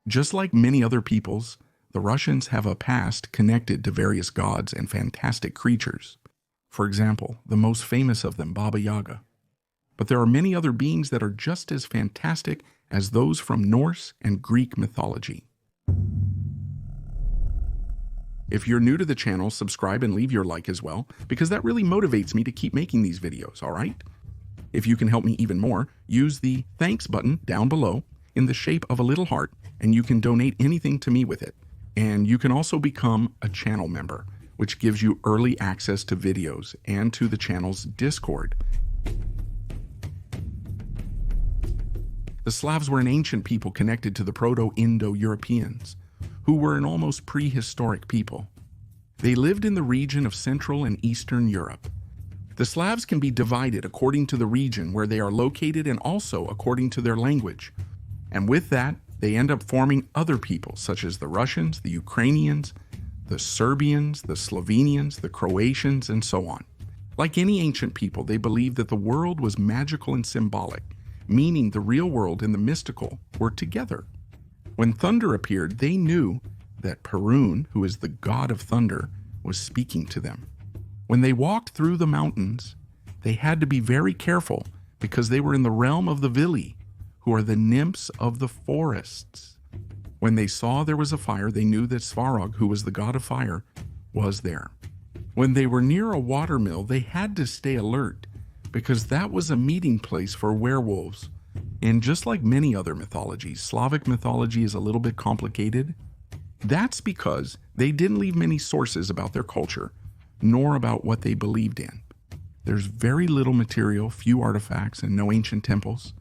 Just like many other peoples, the Russians have a past connected to various gods and fantastic creatures. For example, the most famous of them, Baba Yaga. But there are many other beings that are just as fantastic as those from Norse and Greek mythology. If you're new to the channel, subscribe and leave your like as well, because that really motivates me to keep making these videos, alright? If you can help me even more, use the thanks button down below in the shape of a little heart, and you can donate anything to me with it. And you can also become a channel member, which gives you early access to videos and to the channel's Discord. The Slavs were an ancient people connected to the Proto-Indo-Europeans, who were an almost prehistoric people. They lived in the region of Central and Eastern Europe. The Slavs can be divided according to the region where they are located and also according to their language. And with that, they end up forming other peoples such as the Russians, the Ukrainians, the Serbians, the Slovenians, the Croatians, and so on. Like any ancient people, they believed that the world was magical and symbolic, meaning the real world and the mystical were together. When thunder appeared, they knew that Perun, who is the god of thunder, was speaking to them. When they walked through the mountains, they had to be very careful because they were in the realm of the Vili, who are the nymphs of the forests. When they saw there was a fire, they knew that Svarog, who was the god of fire, was there. When they were near a watermill, they had to stay alert because that was a meeting place for werewolves. And just like many other mythologies, Slavic mythology is a little bit complicated. That's because they didn't leave many sources about their culture, nor about what they believed in. There's very little material, few artifacts, and no ancient temples.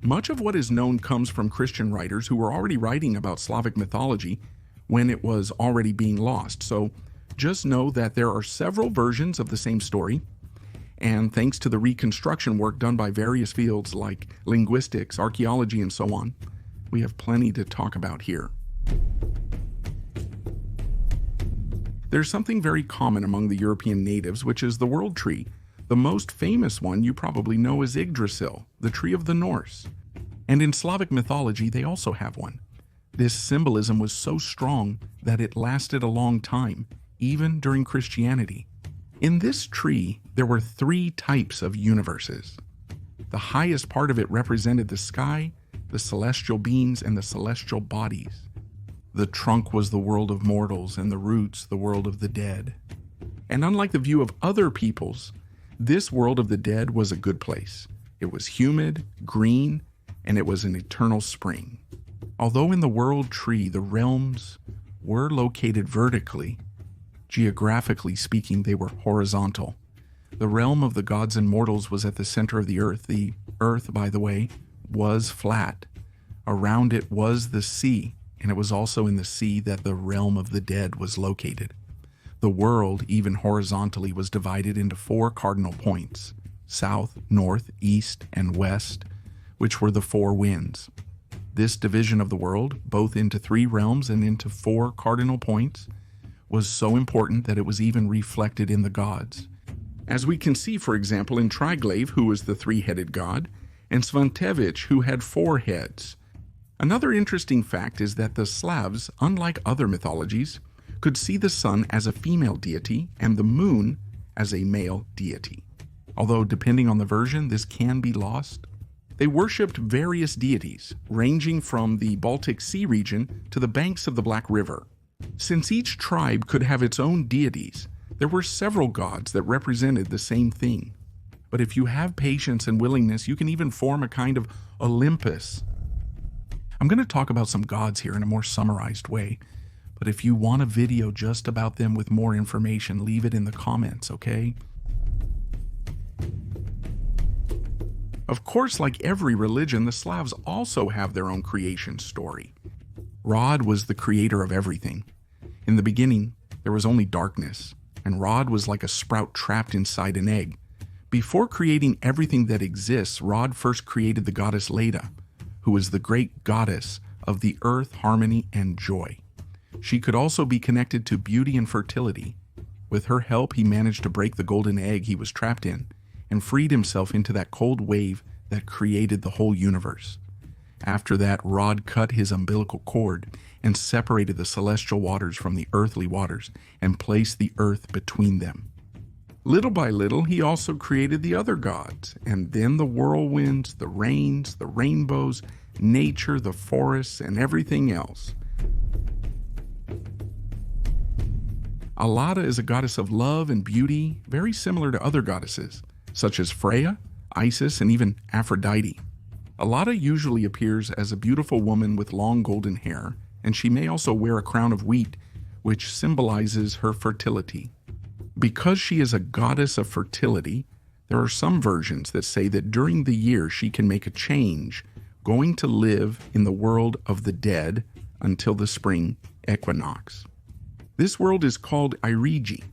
Much of what is known comes from Christian writers who were already writing about Slavic mythology when it was already being lost. So just know that there are several versions of the same story, and thanks to the reconstruction work done by various fields like linguistics, archaeology, and so on, we have plenty to talk about here. There's something very common among the European natives, which is the world tree. The most famous one you probably know is Yggdrasil, the tree of the Norse. And in Slavic mythology, they also have one. This symbolism was so strong that it lasted a long time, even during Christianity. In this tree, there were 3 types of universes. The highest part of it represented the sky, the celestial beings, and the celestial bodies. The trunk was the world of mortals, and the roots the world of the dead. And unlike the view of other peoples, this world of the dead was a good place. It was humid, green, and it was an eternal spring. Although in the world tree the realms were located vertically, geographically speaking they were horizontal. The realm of the gods and mortals was at the center of the earth. The earth, by the way, was flat. Around it was the sea, and it was also in the sea that the realm of the dead was located. The world, even horizontally, was divided into 4 cardinal points: south, north, east, and west, which were the 4 winds. This division of the world, both into 3 realms and into 4 cardinal points, was so important that it was even reflected in the gods. As we can see, for example, in Triglav, who was the 3-headed god, and Svantevich, who had 4 heads. Another interesting fact is that the Slavs, unlike other mythologies, could see the sun as a female deity and the moon as a male deity. Although, depending on the version, this can be lost. They worshipped various deities, ranging from the Baltic Sea region to the banks of the Black River. Since each tribe could have its own deities, there were several gods that represented the same thing. But if you have patience and willingness, you can even form a kind of Olympus. I'm going to talk about some gods here in a more summarized way, but if you want a video just about them with more information, leave it in the comments, okay? Of course, like every religion, the Slavs also have their own creation story. Rod was the creator of everything. In the beginning, there was only darkness, and Rod was like a sprout trapped inside an egg. Before creating everything that exists, Rod first created the goddess Leda, who is the great goddess of the earth, harmony, and joy. She could also be connected to beauty and fertility. With her help, he managed to break the golden egg he was trapped in and freed himself into that cold wave that created the whole universe. After that, Rod cut his umbilical cord and separated the celestial waters from the earthly waters and placed the earth between them. Little by little, he also created the other gods, and then the whirlwinds, the rains, the rainbows, nature, the forests, and everything else. Allada is a goddess of love and beauty, very similar to other goddesses, such as Freya, Isis, and even Aphrodite. Allada usually appears as a beautiful woman with long golden hair, and she may also wear a crown of wheat, which symbolizes her fertility. Because she is a goddess of fertility, there are some versions that say that during the year she can make a change, going to live in the world of the dead until the spring equinox. This world is called Irigi,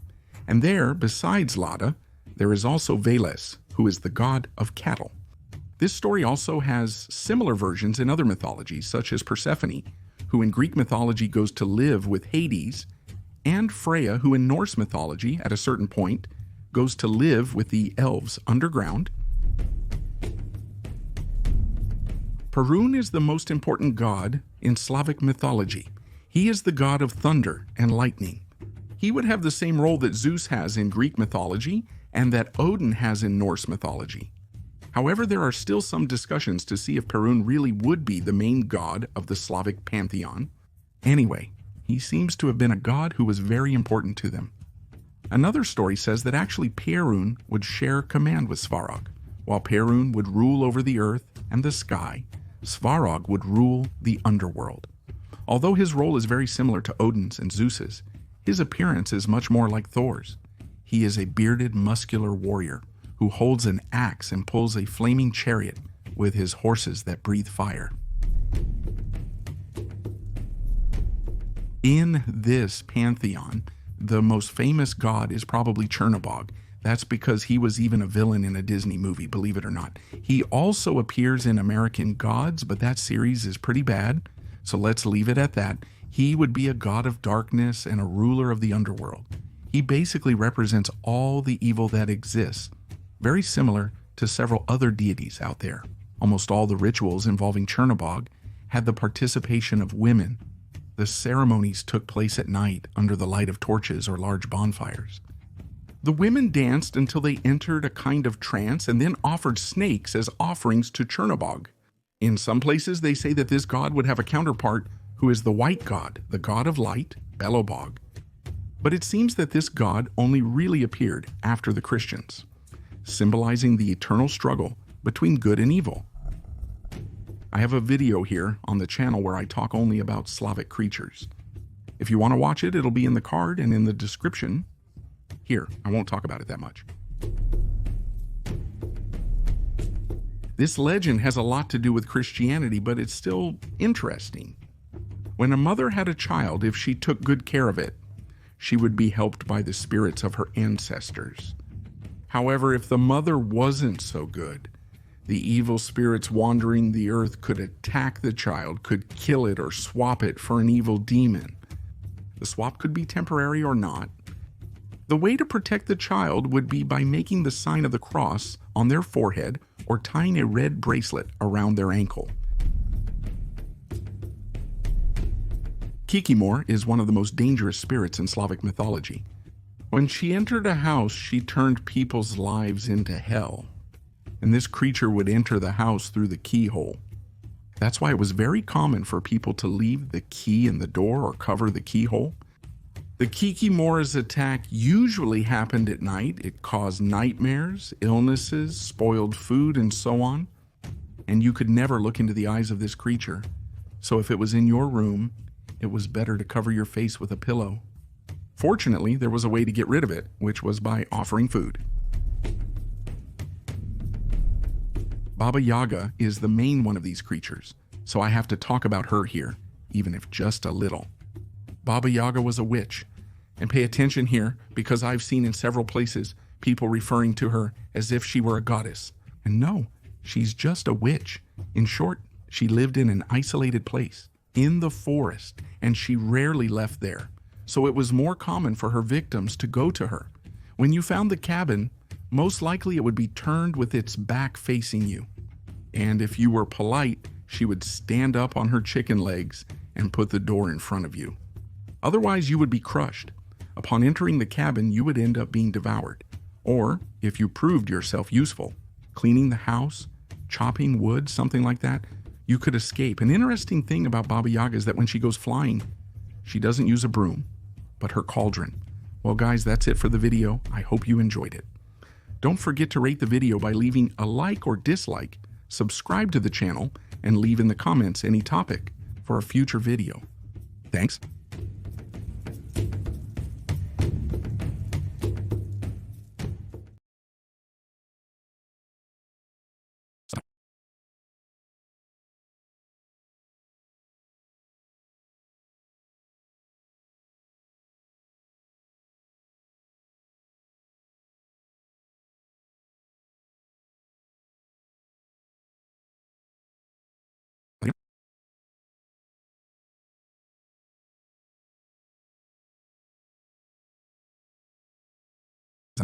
and there, besides Lada, there is also Veles, who is the god of cattle. This story also has similar versions in other mythologies, such as Persephone, who in Greek mythology goes to live with Hades, and Freya, who in Norse mythology, at a certain point, goes to live with the elves underground. Perun is the most important god in Slavic mythology. He is the god of thunder and lightning. He would have the same role that Zeus has in Greek mythology and that Odin has in Norse mythology. However, there are still some discussions to see if Perun really would be the main god of the Slavic pantheon. Anyway, he seems to have been a god who was very important to them. Another story says that actually Perun would share command with Svarog. While Perun would rule over the earth and the sky, Svarog would rule the underworld. Although his role is very similar to Odin's and Zeus's, his appearance is much more like Thor's. He is a bearded, muscular warrior who holds an axe and pulls a flaming chariot with his horses that breathe fire. In this pantheon, the most famous god is probably Chernobog. That's because he was even a villain in a Disney movie, believe it or not. He also appears in American Gods, but that series is pretty bad. So let's leave it at that. He would be a god of darkness and a ruler of the underworld. He basically represents all the evil that exists, very similar to several other deities out there. Almost all the rituals involving Chernobog had the participation of women. The ceremonies took place at night under the light of torches or large bonfires. The women danced until they entered a kind of trance and then offered snakes as offerings to Chernobog. In some places, they say that this god would have a counterpart who is the white god, the god of light, Belobog. But it seems that this god only really appeared after the Christians, symbolizing the eternal struggle between good and evil. I have a video here on the channel where I talk only about Slavic creatures. If you want to watch it, it'll be in the card and in the description. Here, I won't talk about it that much. This legend has a lot to do with Christianity, but it's still interesting. When a mother had a child, if she took good care of it, she would be helped by the spirits of her ancestors. However, if the mother wasn't so good, the evil spirits wandering the earth could attack the child, could kill it or swap it for an evil demon. The swap could be temporary or not. The way to protect the child would be by making the sign of the cross on their forehead or tying a red bracelet around their ankle. Kikimor is one of the most dangerous spirits in Slavic mythology. When she entered a house, she turned people's lives into hell. And this creature would enter the house through the keyhole. That's why it was very common for people to leave the key in the door or cover the keyhole. The Kikimor's attack usually happened at night. It caused nightmares, illnesses, spoiled food, and so on. And you could never look into the eyes of this creature. So if it was in your room, it was better to cover your face with a pillow. Fortunately, there was a way to get rid of it, which was by offering food. Baba Yaga is the main one of these creatures, so I have to talk about her here, even if just a little. Baba Yaga was a witch, and pay attention here because I've seen in several places people referring to her as if she were a goddess. And no, she's just a witch. In short, she lived in an isolated place, in the forest, and she rarely left there. So it was more common for her victims to go to her. When you found the cabin, most likely it would be turned with its back facing you. And if you were polite, she would stand up on her chicken legs and put the door in front of you. Otherwise, you would be crushed. Upon entering the cabin, you would end up being devoured. Or, if you proved yourself useful, cleaning the house, chopping wood, something like that, you could escape. An interesting thing about Baba Yaga is that when she goes flying, she doesn't use a broom, but her cauldron. Well, guys, that's it for the video. I hope you enjoyed it. Don't forget to rate the video by leaving a like or dislike, subscribe to the channel, and leave in the comments any topic for a future video. Thanks.